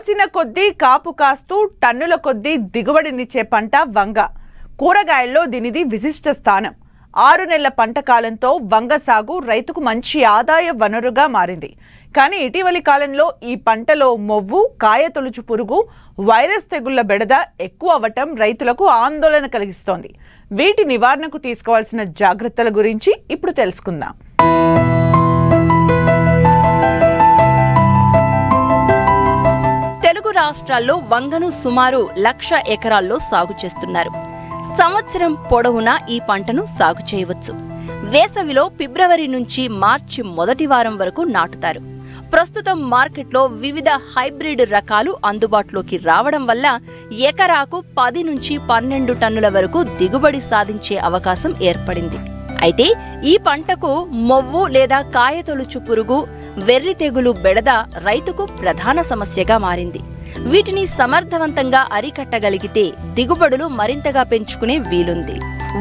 కాసిన కొద్దీ కాపు కాస్తూ టన్నుల కొద్దీ దిగుబడినిచ్చే పంట వంగ. కూరగాయల్లో దీనిది విశిష్ట స్థానం. 6 నెలల పంట కాలంతో వంగ సాగు రైతుకు మంచి ఆదాయ వనరుగా మారింది. కానీ ఇటీవలి కాలంలో ఈ పంటలో మొవ్వు, కాయ తొలుచు పురుగు, వైరస్ తెగుళ్ల బెడద ఎక్కువ అవ్వటం రైతులకు ఆందోళన కలిగిస్తోంది. వీటి నివారణకు తీసుకోవాల్సిన జాగ్రత్తల గురించి ఇప్పుడు తెలుసుకుందాం. తెలుగు రాష్ట్రాల్లో వంగను సుమారు 1,00,000 ఎకరాల్లో సాగు చేస్తున్నారు. సంవత్సరం పొడవునా ఈ పంటను సాగు చేయవచ్చు. వేసవిలో ఫిబ్రవరి నుంచి మార్చి మొదటి వారం వరకు నాటుతారు. ప్రస్తుతం మార్కెట్లో వివిధ హైబ్రిడ్ రకాలు అందుబాటులోకి రావడం వల్ల ఎకరాకు 10 నుంచి 12 టన్నుల వరకు దిగుబడి సాధించే అవకాశం ఏర్పడింది. అయితే ఈ పంటకు మొవ్వు లేదా కాయతొలుచు పురుగు, వెర్రి తెగులు బెడద రైతుకు ప్రధాన సమస్యగా మారింది. వీటిని సమర్థవంతంగా అరికట్టగలిగితే దిగుబడులు మరింతగా పెంచుకునే వీలుంది.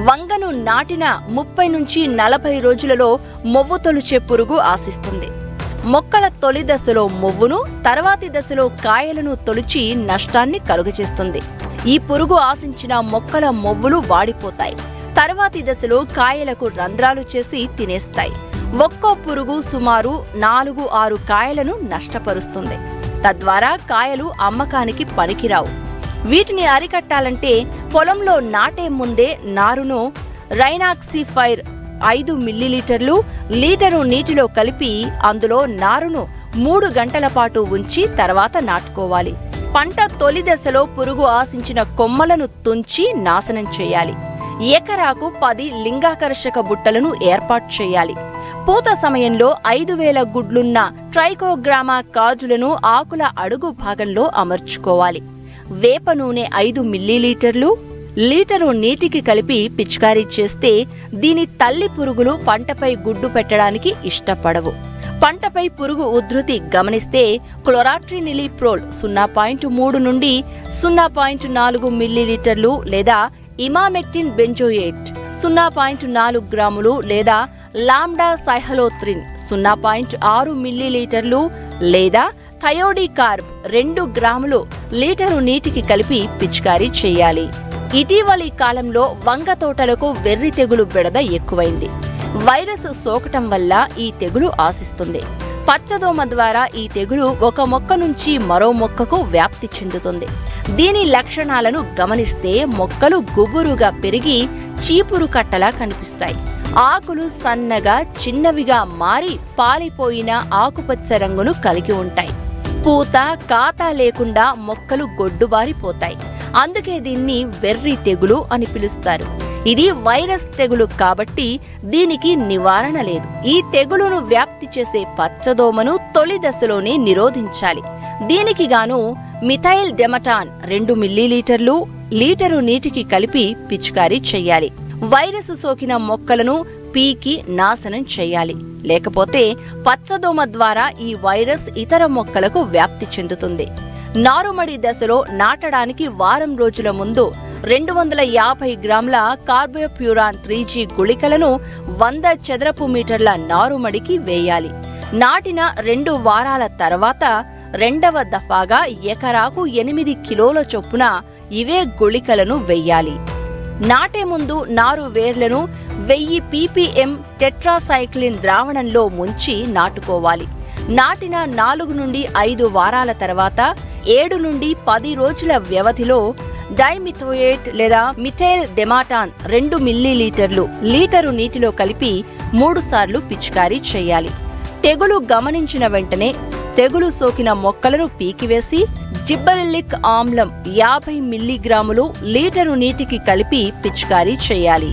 వంగను నాటిన 30 నుంచి 40 రోజులలో మొవ్వు తొలిచే పురుగు ఆశిస్తుంది. మొక్కల తొలి దశలో మొవ్వును, తర్వాతి దశలో కాయలను తొలిచి నష్టాన్ని కలుగజేస్తుంది. ఈ పురుగు ఆశించిన మొక్కల మొవ్వులు వాడిపోతాయి. తర్వాతి దశలో కాయలకు రంధ్రాలు చేసి తినేస్తాయి. ఒక్కో పురుగు సుమారు 4-6 కాయలను నష్టపరుస్తుంది. తద్వారా కాయలు అమ్మకానికి పనికిరావు. వీటిని అరికట్టాలంటే పొలంలో నాటే ముందే నారును రైనాక్సిఫైర్ 5 మిల్లీలీటర్లు లీటరు నీటిలో కలిపి అందులో నారును 3 గంటల పాటు ఉంచి తర్వాత నాటుకోవాలి. పంట తొలి దశలో పురుగు ఆశించిన కొమ్మలను తుంచి నాశనం చేయాలి. ఎకరాకు 10 లింగాకర్షక బుట్టలను ఏర్పాటు చేయాలి. పూత సమయంలో 5,000 గుడ్లున్న ట్రైకోగ్రామా కార్డులను ఆకుల అడుగు భాగంలో అమర్చుకోవాలి. వేప నూనె 5 మిల్లీలీటర్లు లీటరు నీటికి కలిపి పిచికారీ చేస్తే దీని తల్లి పురుగులు పంటపై గుడ్డు పెట్టడానికి ఇష్టపడవు. పంటపై పురుగు ఉధృతి గమనిస్తే క్లోరాట్రినిలిప్రోల్ 0.3 నుండి 0.4 మిల్లీలీటర్లు లేదా ఇమామెక్టిన్ బెంజోయేట్ 0.4 గ్రాములు లేదా లాంబ్డా సైహలోత్రిన్ 0.6 మిల్లీలీటర్లు లేదా థయోడికార్బ్ 2 గ్రాములు లీటరు నీటికి కలిపి పిచికారీ చేయాలి. ఇటీవలి కాలంలో వంగ తోటలకు వెర్రి తెగులు బెడద ఎక్కువైంది. వైరస్ సోకటం వల్ల ఈ తెగులు ఆశిస్తుంది. పచ్చదోమ ద్వారా ఈ తెగులు ఒక మొక్క నుంచి మరో మొక్కకు వ్యాప్తి చెందుతుంది. దీని లక్షణాలను గమనిస్తే మొక్కలు గుబురుగా పెరిగి చీపురు కట్టలా కనిపిస్తాయి. ఆకులు సన్నగా చిన్నవిగా మారి పాలిపోయిన ఆకుపచ్చ రంగును కలిగి ఉంటాయి. పూత కాత లేకుండా మొక్కలు గొడ్డుబారిపోతాయి. అందుకే దీన్ని వెర్రి తెగులు అని పిలుస్తారు. ఇది వైరస్ తెగులు కాబట్టి దీనికి నివారణ లేదు. ఈ తెగులును వ్యాప్తి చేసే పచ్చదోమను తొలి దశలోనే నిరోధించాలి. దీనికి గాను మిథైల్ డెమటాన్ 2 మిల్లీలీటర్లు లీటరు నీటికి కలిపి పిచికారీ చేయాలి. వైరస్ సోకిన మొక్కలను పీకి నాశనం చేయాలి. లేకపోతే పచ్చదోమ ద్వారా ఈ వైరస్ ఇతర మొక్కలకు వ్యాప్తి చెందుతుంది. నారుమడి దశలో నాటడానికి వారం రోజుల ముందు 250 గ్రాముల కార్బోప్యూరాన్ 3G గుళికలను 100 చదరపు మీటర్ల నారుమడికి వేయాలి. నాటిన 2 వారాల తర్వాత రెండవ దఫాగా ఎకరాకు 8 కిలోల చొప్పున ఇవే గుళికలను వెయ్యాలి. నాటే ముందు నారు వేర్లను 1000 ppm టెట్రాసైక్లిన్ ద్రావణంలో ముంచి నాటుకోవాలి. నాటిన 4 నుండి 5 వారాల తర్వాత 7 నుండి 10 రోజుల వ్యవధిలో డైమిథోయేట్ లేదా మిథైల్ డెమాటాన్ 2 మిల్లీలీటర్లు లీటరు నీటిలో కలిపి 3 సార్లు పిచికారీ చేయాలి. తెగులు గమనించిన వెంటనే తెగులు సోకిన మొక్కలను పీకివేసి జిబ్బరెల్లిక్ ఆమ్లం 50 మిల్లీగ్రాములు లీటరు నీటికి కలిపి పిచికారీ చేయాలి.